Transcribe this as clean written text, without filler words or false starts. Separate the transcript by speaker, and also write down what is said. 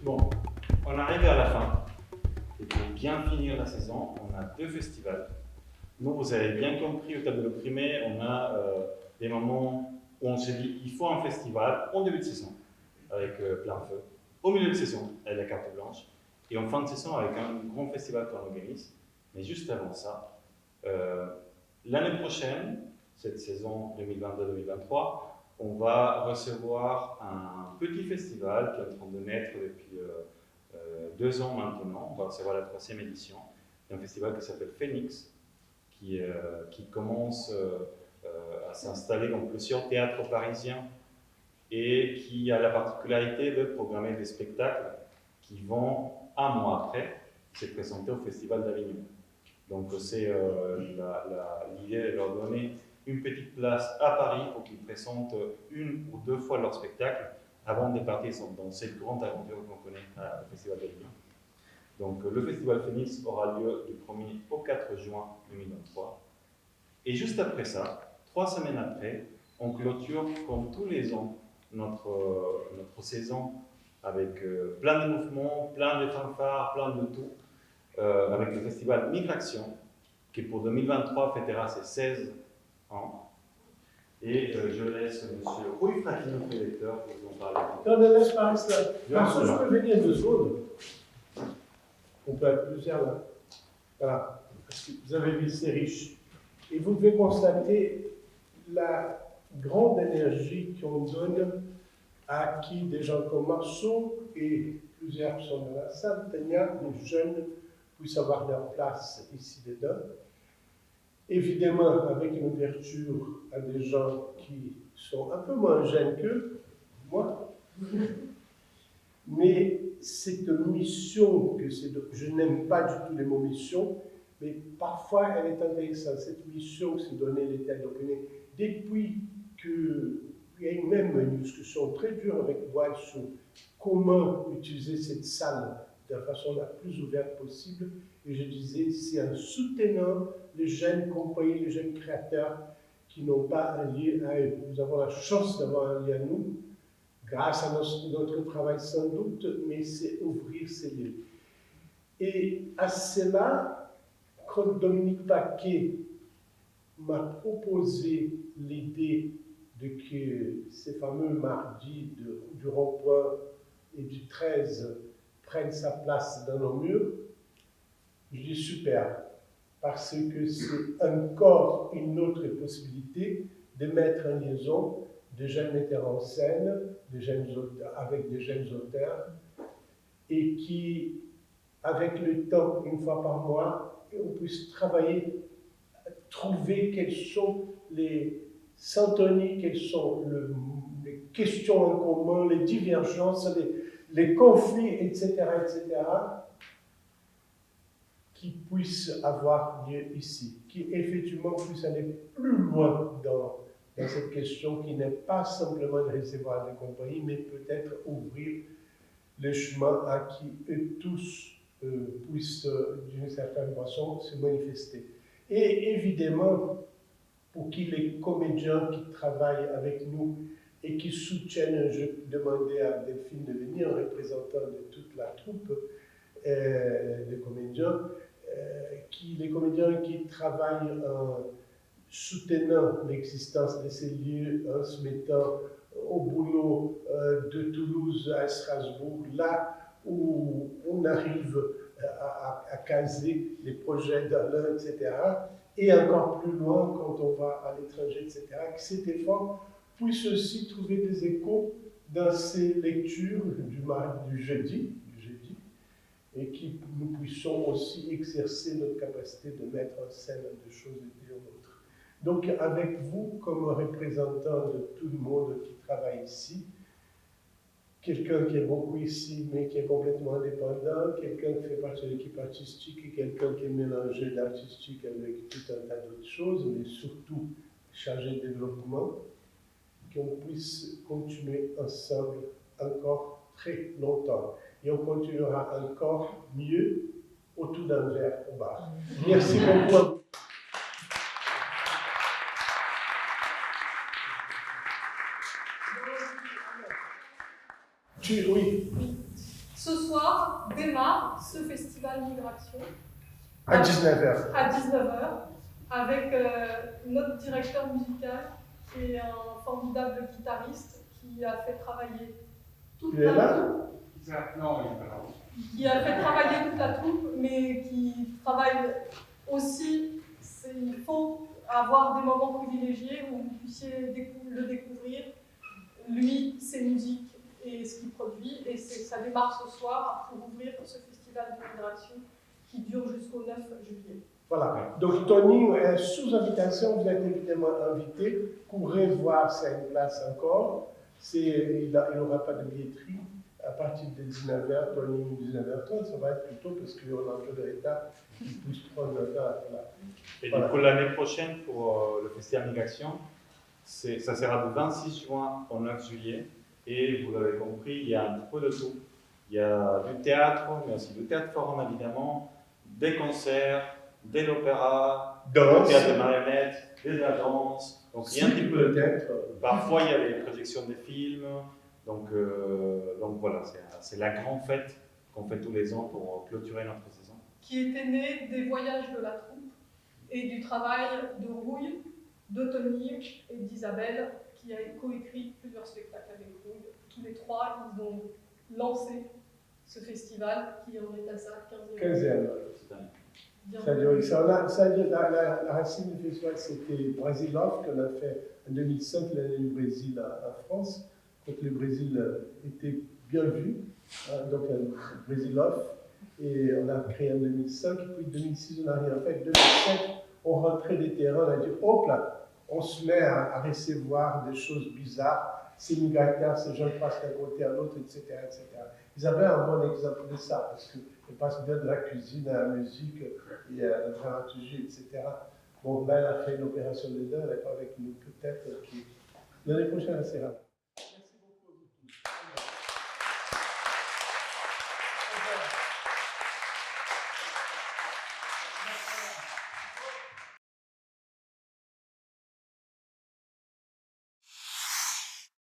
Speaker 1: Bon, on arrive à la fin. Et pour bien finir la saison, on a 2 festivals. Nous, vous avez bien compris, au tableau primé, on a des moments où on se dit il faut un festival en début de saison, avec plein feu, au milieu de saison, avec la carte blanche, et en fin de saison, avec un grand festival qu'on organise. Mais juste avant ça, l'année prochaine, cette saison 2022-2023, on va recevoir un petit festival qui est en train de naître depuis 2 ans maintenant. On va recevoir la 3e édition. C'est un festival qui s'appelle Phoenix, qui commence à s'installer dans plusieurs théâtres parisiens et qui a la particularité de programmer des spectacles qui vont, un mois après, se présenter au Festival d'Avignon. Donc c'est l'idée de leur donner une petite place à Paris pour qu'ils présentent 1 ou 2 fois leur spectacle avant de partir dans cette grande aventure qu'on connaît au Festival d'Avignon. Donc le Festival Phoenix aura lieu du 1er au 4 juin 2023. Et juste après ça, 3 semaines après, on clôture comme tous les ans notre saison avec plein de mouvements, plein de fanfares, plein de tout, avec le Festival Migration, qui pour 2023 fêtera ses 16 ans. Et je laisse M. Rui Frati, notre électeur, pour vous en parler.
Speaker 2: Non, ne laisse pas ça. Parce que je peux venir 2 secondes. On peut être plusieurs là. Voilà. Parce que vous avez vu, c'est riche. Et vous devez constater la grande énergie qu'on donne à qui des gens comme Marceau et plusieurs sont dans la salle, Tania, les jeunes puissent avoir leur place ici dedans. Évidemment, avec une ouverture à des gens qui sont un peu moins jeunes qu'eux, moi. Mais cette mission, je n'aime pas du tout les mots mission, mais parfois elle est intéressante. Cette mission, c'est donner les têtes d'opinion. Depuis qu'il y a eu même une discussion très dure avec moi sur comment utiliser cette salle de la façon la plus ouverte possible, et je disais, c'est en soutenant les jeunes compagnies, les jeunes créateurs qui n'ont pas un lien à eux. Nous avons la chance d'avoir un lien à nous, grâce à notre travail sans doute, mais c'est ouvrir ces lieux. Et à cela, quand Dominique Paquet m'a proposé l'idée de que ces fameux mardis du rond-point et du 13 prennent sa place dans nos murs, je dis super, parce que c'est encore une autre possibilité de mettre en liaison des jeunes metteurs en scène, avec des jeunes auteurs, et qui, avec le temps, 1 fois par mois, on puisse travailler, trouver quelles sont les syntonies, quelles sont les questions en commun, les divergences, les conflits, etc., qui puissent avoir lieu ici, qui effectivement puissent aller plus loin dans cette question qui n'est pas simplement de recevoir des compagnies, mais peut-être ouvrir le chemin à qui eux tous puissent, d'une certaine façon, se manifester. Et évidemment, pour qui les comédiens qui travaillent avec nous et qui soutiennent, je demandais à Delphine de venir, en représentant de toute la troupe des comédiens, les comédiens qui travaillent en soutenant l'existence de ces lieux, en se mettant au boulot de Toulouse à Strasbourg, là où on arrive à caser les projets d'Alain, etc. Et encore plus loin, quand on va à l'étranger, etc., que cet effort puisse aussi trouver des échos dans ces lectures du jeudi, et que nous puissions aussi exercer notre capacité de mettre en scène des choses et dire d'autres. Donc, avec vous, comme représentant de tout le monde qui travaille ici, quelqu'un qui est beaucoup ici, mais qui est complètement indépendant, quelqu'un qui fait partie de l'équipe artistique, et quelqu'un qui est mélangé d'artistique avec tout un tas d'autres choses, mais surtout chargé de développement, qu'on puisse continuer ensemble encore très longtemps. Et on continuera encore mieux autour d'un verre au bar. Merci beaucoup.
Speaker 3: Oui.
Speaker 4: Ce
Speaker 3: festival Migration
Speaker 2: À 19h.
Speaker 3: à 19h avec notre directeur musical qui est un formidable guitariste qui a fait travailler toute
Speaker 2: Il est là?
Speaker 4: Non, il est pas là.
Speaker 3: qui a fait travailler toute la troupe, mais qui travaille aussi. Il faut avoir des moments privilégiés où vous puissiez le découvrir, lui, ses musiques et ce qu'il produit. Et ça démarre ce soir pour ouvrir ce festival de migration qui dure jusqu'au 9 juillet.
Speaker 2: Voilà. Donc, Tony est sous invitation, vous êtes évidemment invité. Courez voir s'il y a une place encore. Il n'aura pas de billetterie. À partir de 19h, Tony, 19h30, ça va être plutôt parce qu'on a un peu de retard qui pousse 3 heures. Voilà.
Speaker 1: Et
Speaker 2: Voilà.
Speaker 1: du coup, l'année prochaine, pour le Festival Migration, ça sera du 26 juin au 9 juillet. Et vous l'avez compris, il y a un peu de tout. Il y a du théâtre, mais aussi du théâtre forum évidemment, des concerts, de l'opéra, du théâtre de marionnettes, de la danse. Donc il y a un petit peu de tout. Parfois il y a les projections des films. Donc voilà, c'est la grande fête qu'on fait tous les ans pour clôturer notre saison.
Speaker 3: Qui était née des voyages de la troupe et du travail de Rouille, de Tony et d'Isabelle, qui a coécrit plusieurs spectacles avec Rouille. Tous les trois, ils ont lancé ce festival qui en est à sa 15e.
Speaker 2: C'est-à-dire, la racine du festival, c'était Brésil Off qu'on a fait en 2005, l'année du Brésil en France, quand le Brésil était bien vu, donc un Brésil Off, et on a créé en 2005, puis 2006 on a rien fait, 2007 on rentrait des terrains, on a dit hop là, on se met à recevoir des choses bizarres, ces migrataires, ces gens passent d'un côté à l'autre, etc., etc. Ils avaient un bon exemple de ça, parce qu'ils passent bien de la cuisine à la musique et à la dramaturgie, etc. Bon, là, elle a fait une opération dedans, elle n'est pas avec nous, peut-être l'année prochaine, elle sera.